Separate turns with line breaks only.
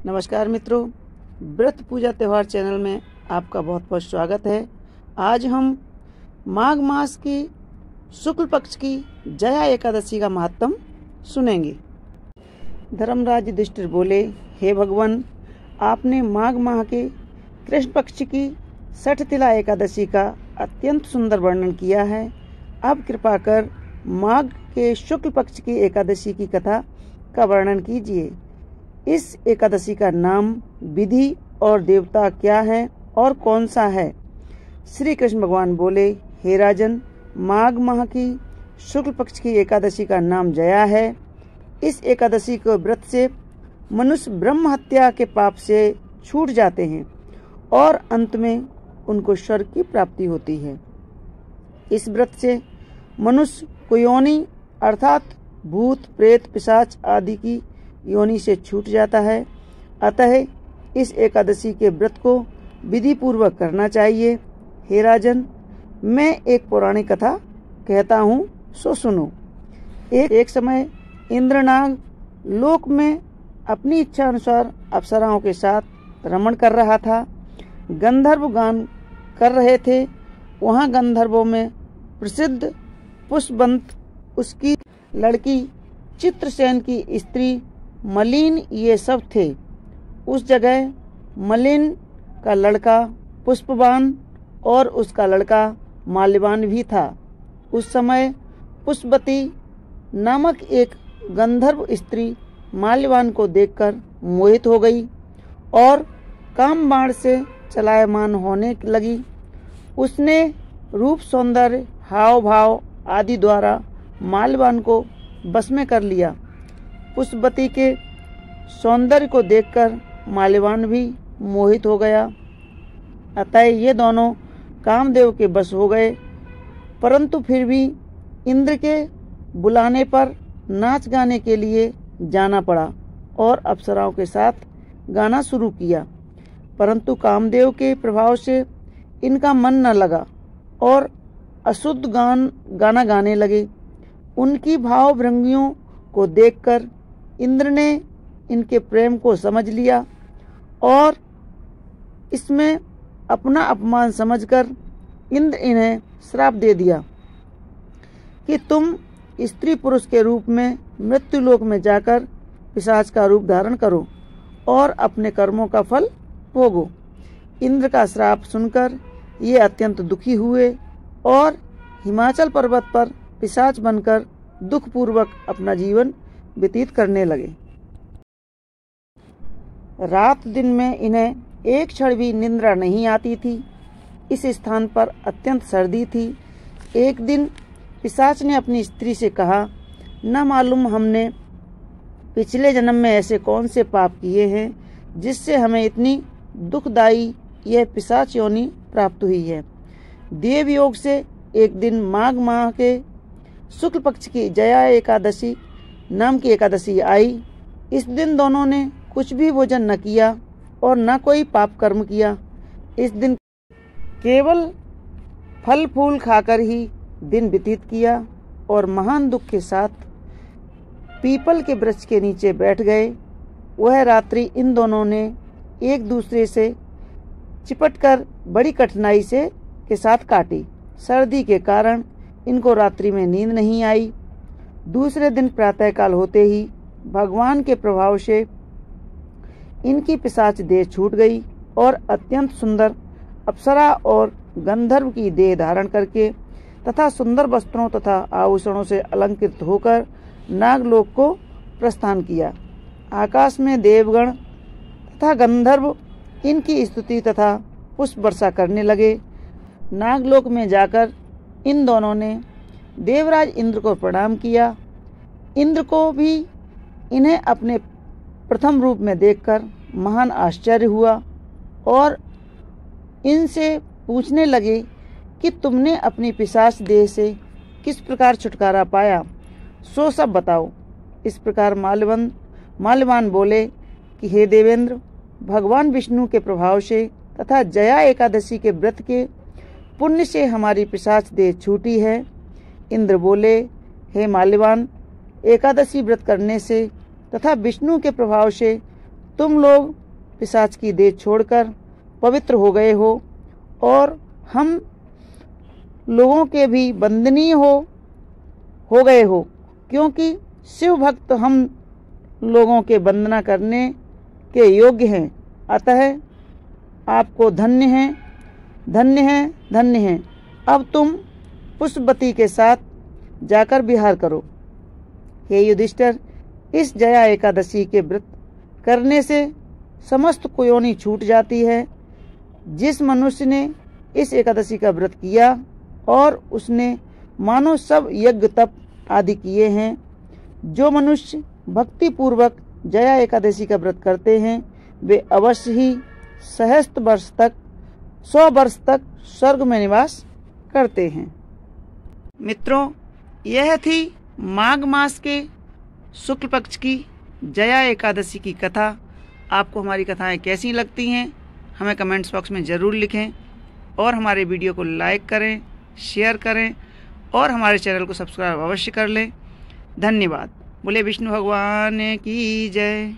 नमस्कार मित्रों, व्रत पूजा त्यौहार चैनल में आपका बहुत बहुत स्वागत है। आज हम माघ मास की शुक्ल पक्ष की जया एकादशी का महात्म सुनेंगे। धर्मराज युधिष्ठिर बोले, हे भगवान, आपने माघ माह के कृष्ण पक्ष की छठ तिला एकादशी का अत्यंत सुंदर वर्णन किया है। अब कृपा कर माघ के शुक्ल पक्ष की एकादशी की कथा का वर्णन कीजिए। इस एकादशी का नाम, विधि और देवता क्या है और कौन सा है? श्री कृष्ण भगवान बोले, हे राजन, माघ माह की शुक्ल पक्ष की एकादशी का नाम जया है। इस एकादशी को व्रत से मनुष्य ब्रह्म हत्या के पाप से छूट जाते हैं और अंत में उनको स्वर्ग की प्राप्ति होती है। इस व्रत से मनुष्य को योनि अर्थात भूत, प्रेत, पिशाच आदि की योनि से छूट जाता है। अतः इस एकादशी के व्रत को विधि पूर्वक करना चाहिए। हे राजन, मैं एक पौराणिक कथा कहता हूँ, सो सुनो। एक समय इंद्रनाग लोक में अपनी इच्छा अनुसार अप्सराओं के साथ रमण कर रहा था। गंधर्व गान कर रहे थे। वहाँ गंधर्वों में प्रसिद्ध पुष्पवंत, उसकी लड़की चित्रसेन की स्त्री मलिन, ये सब थे। उस जगह मलिन का लड़का पुष्पवान और उसका लड़का माल्यवान भी था। उस समय पुष्पवती नामक एक गंधर्व स्त्री माल्यवान को देखकर मोहित हो गई और काम बाण से चलायमान होने लगी। उसने रूप, सौंदर्य, हाव भाव आदि द्वारा माल्यवान को बस में कर लिया। पुष्पवती के सौंदर्य को देखकर माल्यवान भी मोहित हो गया। अतः ये दोनों कामदेव के बस हो गए। परंतु फिर भी इंद्र के बुलाने पर नाच गाने के लिए जाना पड़ा और अप्सराओं के साथ गाना शुरू किया। परंतु कामदेव के प्रभाव से इनका मन न लगा और अशुद्ध गाना गाने लगे। उनकी भाव भंगियों को देखकर इंद्र ने इनके प्रेम को समझ लिया और इसमें अपना अपमान समझकर इंद्र इन्हें श्राप दे दिया कि तुम स्त्री पुरुष के रूप में मृत्युलोक में जाकर पिशाच का रूप धारण करो और अपने कर्मों का फल भोगो। इंद्र का श्राप सुनकर ये अत्यंत दुखी हुए और हिमाचल पर्वत पर पिशाच बनकर दुखपूर्वक अपना जीवन व्यतीत करने लगे। रात दिन में इन्हें एक क्षण भी निद्रा नहीं आती थी। इस स्थान पर अत्यंत सर्दी थी। एक दिन पिशाच ने अपनी स्त्री से कहा, न मालूम हमने पिछले जन्म में ऐसे कौन से पाप किए हैं जिससे हमें इतनी दुखदायी यह पिशाच योनि प्राप्त हुई है। देव योग से एक दिन माघ माह के शुक्ल पक्ष की जया एकादशी नाम की एकादशी आई। इस दिन दोनों ने कुछ भी भोजन न किया और न कोई पाप कर्म किया। इस दिन केवल फल फूल खाकर ही दिन व्यतीत किया और महान दुख के साथ पीपल के वृक्ष के नीचे बैठ गए। वह रात्रि इन दोनों ने एक दूसरे से चिपटकर बड़ी कठिनाई से के साथ काटी। सर्दी के कारण इनको रात्रि में नींद नहीं आई। दूसरे दिन प्रातःकाल होते ही भगवान के प्रभाव से इनकी पिशाच देह छूट गई और अत्यंत सुंदर अप्सरा और गंधर्व की देह धारण करके तथा सुंदर वस्त्रों तथा आभूषणों से अलंकृत होकर नागलोक को प्रस्थान किया। आकाश में देवगण तथा गंधर्व इनकी स्तुति तथा पुष्प वर्षा करने लगे। नागलोक में जाकर इन दोनों ने देवराज इंद्र को प्रणाम किया। इंद्र को भी इन्हें अपने प्रथम रूप में देखकर महान आश्चर्य हुआ और इनसे पूछने लगे कि तुमने अपनी पिशाच देह से किस प्रकार छुटकारा पाया, सो सब बताओ। इस प्रकार माल्यवान बोले कि हे देवेंद्र, भगवान विष्णु के प्रभाव से तथा जया एकादशी के व्रत के पुण्य से हमारी पिशाच देह छूटी है। इंद्र बोले, हे माल्यवान, एकादशी व्रत करने से तथा विष्णु के प्रभाव से तुम लोग पिशाच की देह छोड़कर पवित्र हो गए हो और हम लोगों के भी वंदनीय हो गए हो, क्योंकि शिव भक्त हम लोगों के वंदना करने के योग्य हैं। अतः आपको धन्य है, धन्य है, धन्य है। अब तुम पुष्पवती के साथ जाकर विहार करो। हे युधिष्ठिर, इस जया एकादशी के व्रत करने से समस्त कुयोनी छूट जाती है। जिस मनुष्य ने इस एकादशी का व्रत किया और उसने मानो सब यज्ञ तप आदि किए हैं, जो मनुष्य भक्ति पूर्वक जया एकादशी का व्रत करते हैं, वे अवश्य ही 100 वर्ष तक स्वर्ग में निवास करते हैं। मित्रों, यह थी माघ मास के शुक्ल पक्ष की जया एकादशी की कथा। आपको हमारी कथाएं कैसी लगती हैं हमें कमेंट्स बॉक्स में ज़रूर लिखें और हमारे वीडियो को लाइक करें, शेयर करें और हमारे चैनल को सब्सक्राइब अवश्य कर लें। धन्यवाद। बोले विष्णु भगवान की जय।